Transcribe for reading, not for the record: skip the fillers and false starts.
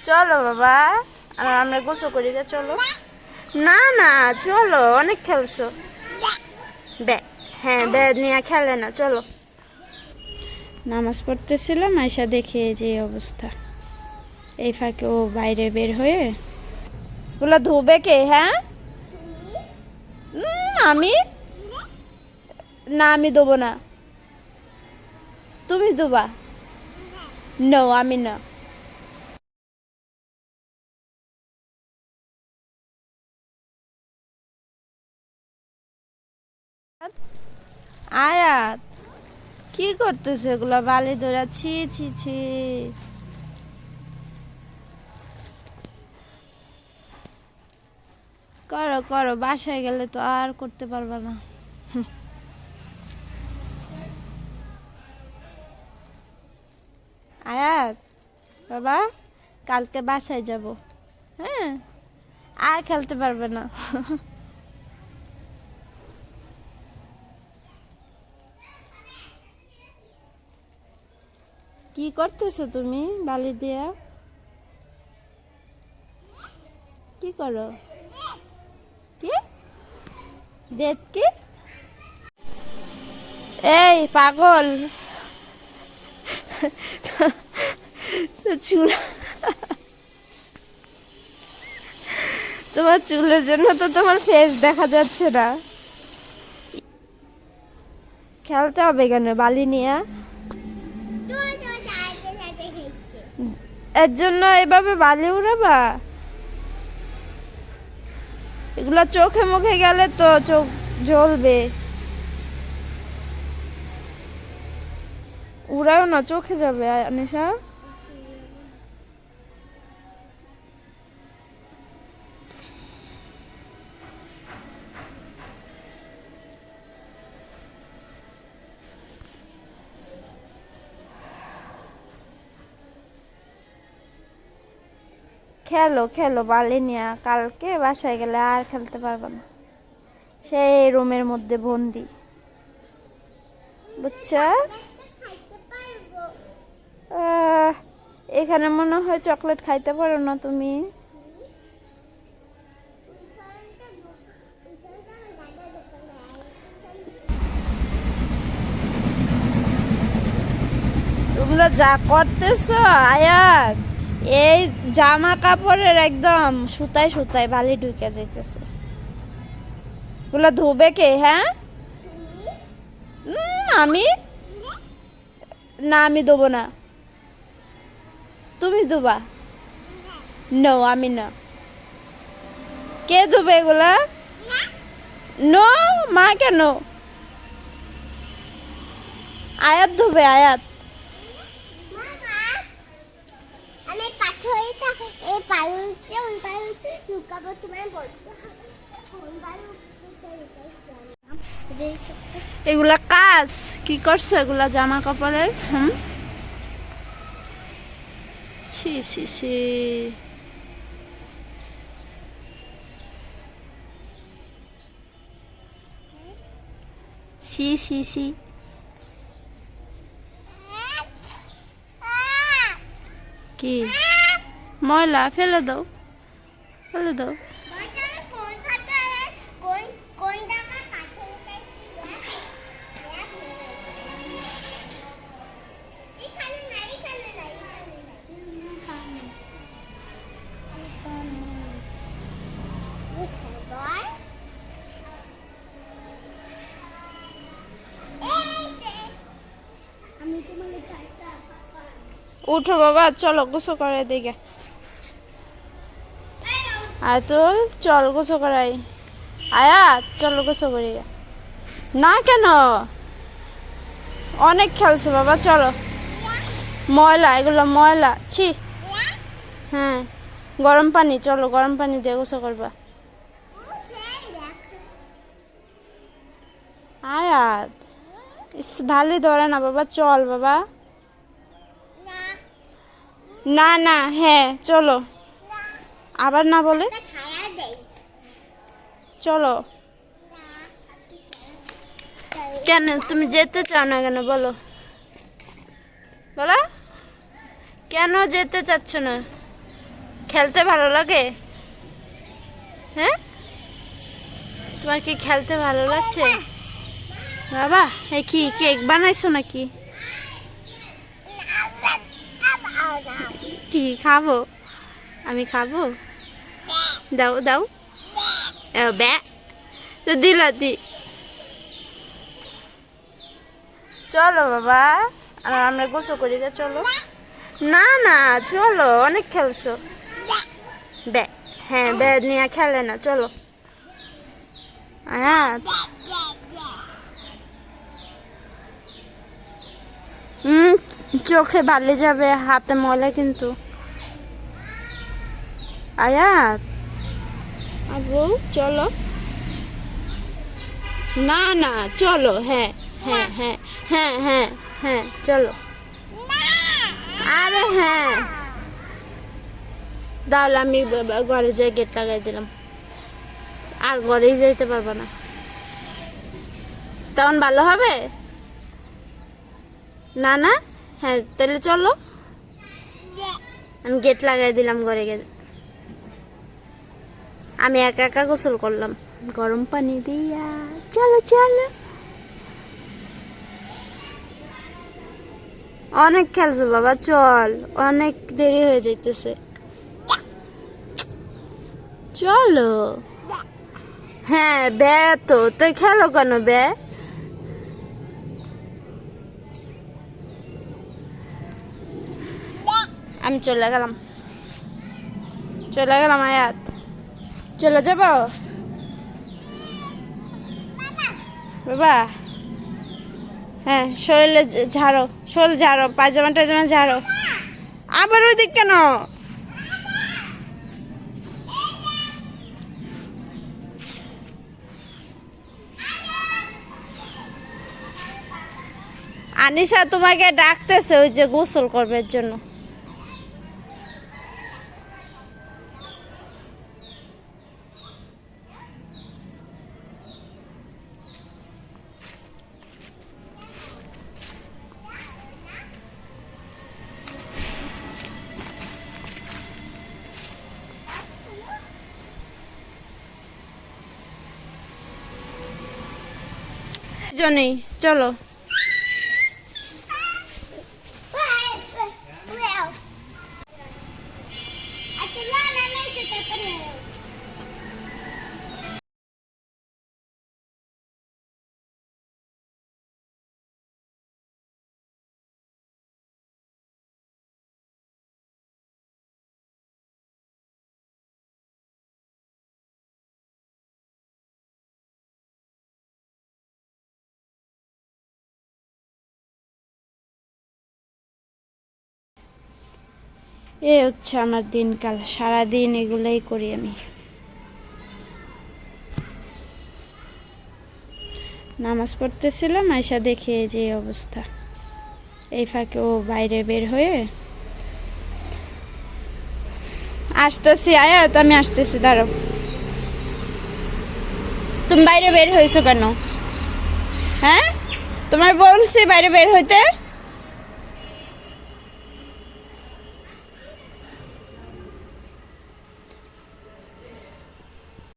চলো বাবা, আমরা গোসল করি গে, চলো। না না, চলো, অনেক খেলছো। ব্যাগ, হ্যাঁ ব্যাগ নিয়ে খেলে না, চলো। নামাজ পড়তেছিলাম, আয়সা দেখে যে অবস্থা। এই ফাঁকে ও বাইরে বের হয়ে ওগুলো ধুবে কে? হ্যাঁ, আমি না, আমি দেবো না, তুমি দেবা। নো, আমি না। আয়াত, কি করতেছে? এগুলো বালি ধরা, ছি ছি ছি। করো করো, বাসায় গেলে তো আর করতে পারবা না। আয়াত বাবা, কালকে বাসায় যাব, হ্যাঁ, আর খেলতে পারবে না। কি করতেছো তুমি বালি দিয়া? কি করো? কি দেখ কি? এই পাগল, চুল, তোমার চুলের জন্য তো তোমার ফেস দেখা যাচ্ছে না। খেলতে হবে কেন বালি নিয়ে? এর জন্য এভাবে বালি উড়াবা? এগুলা চোখে মুখে গেলে তো চোখ জ্বলবে। উড়াও না, চোখে যাবে আনিশা। খেলো খেলো বালি নিয়ে, কালকে বাসায় গেলে আর খেলতে পারবে না, সেই রুমের মধ্যে বন্দি, বুঝছো? এখানে মনে হয় চকলেট খাইতে পারো না তুমি। তোমরা যা করতেছো আয়াত, এই জামা কাপড়ের একদম সুতায় সুতায় বালি ঢুকে যাইতেছে। ওগুলো ধুবে কে? হ্যাঁ, আমি না, আমি দেবো না, তুমি দেবা। নো, আমি না। কে ধুবে এগুলা? নো, মা কেন? আয়াত ধুবে, আয়াত। এগুলা কাজ কি করছো এগুলা জামা কাপড়ের? ছি ছি ছি। সি সি সি। কি ময়লা? ফেলে দাও, ফেলে দাও। উঠো বাবা, চলো গোসল করাই দিকে। আয়াতুল, চল গোসল করাই। আয়াত, চলো গোসল করি। না কেন? অনেক খেলছো বাবা, চলো। ময়লা এগুলো, ময়লা, ছি। হ্যাঁ, গরম পানি, চলো গরম পানি দিয়ে গোসল করবা। আয়াত, ভালো ধরে না বাবা, চল বাবা। না না, হ্যাঁ চলো। আবার না বলে, চলো। কেন তুমি যেতে চাও না কেন বলো? বলো, কেন যেতে চাচ্ছ না? খেলতে ভালো লাগে? হ্যাঁ, তোমার কি খেলতে ভালো লাগছে? বাবা, এই কি কেক বানাইছো নাকি? কি খাবো? আমি খাবো? দাও দাও। ব্যা তো দিলাতি। চলো বাবা, আমরা গোসল করি গে, চলো। না না, চলো, অনেক খেলছো। ব্যাগ, হ্যাঁ ব্যাগ নিয়ে খেলে না, চলো। আয়াত, চোখে বালি যাবে, হাতে ময়লা কিন্তু। আয়াত, আবু চলো। না না, চলো। হ্যাঁ হ্যাঁ হ্যাঁ হ্যাঁ হ্যাঁ হ্যাঁ, চলো। আরে হ্যাঁ, তাহলে আমি ঘরে যাই গেট লাগাই দিলাম, আর ঘরেই যাইতে পারবো না। তখন ভালো হবে না? না, হ্যাঁ তাহলে চলো, আমি গেট লাগাই দিলাম ঘরে গিয়ে। আমি একা একা গোসল করলাম গরম পানি দিয়া। চলো চলো, অনেক খেলছো বাবা, চল, অনেক দেরি হয়ে যাইতেছে। চলো। হ্যাঁ বে, তো তুই খেলো কেন বে? আমি চলে গেলাম, চলে গেলাম। আয়াত, চলে যাব বাবা। হ্যাঁ, শরীরে ঝাড়ো, শরীর ঝাড়ো, পায়জামা টায়জামা ঝাড়ো। আবার ওই দিক কেন? আনিশা তোমাকে ডাকতেছে ওই যে গোসল করবার জন্য। জন্যই চলো। এ হচ্ছে আমার দিনকাল, সারাদিন এগুলাই করি আমি। নামাজ পড়তেছিলাম, আয়সা দেখে এই যে অবস্থা। এই ফাঁকে ও বাইরে বের হয়ে আসতেছি। আয়াত, আমি আসতেছি, দাঁড়াও। তুমি বাইরে বের হয়েছো কেন? হ্যাঁ, তোমার বলছি বাইরে বের হইতে।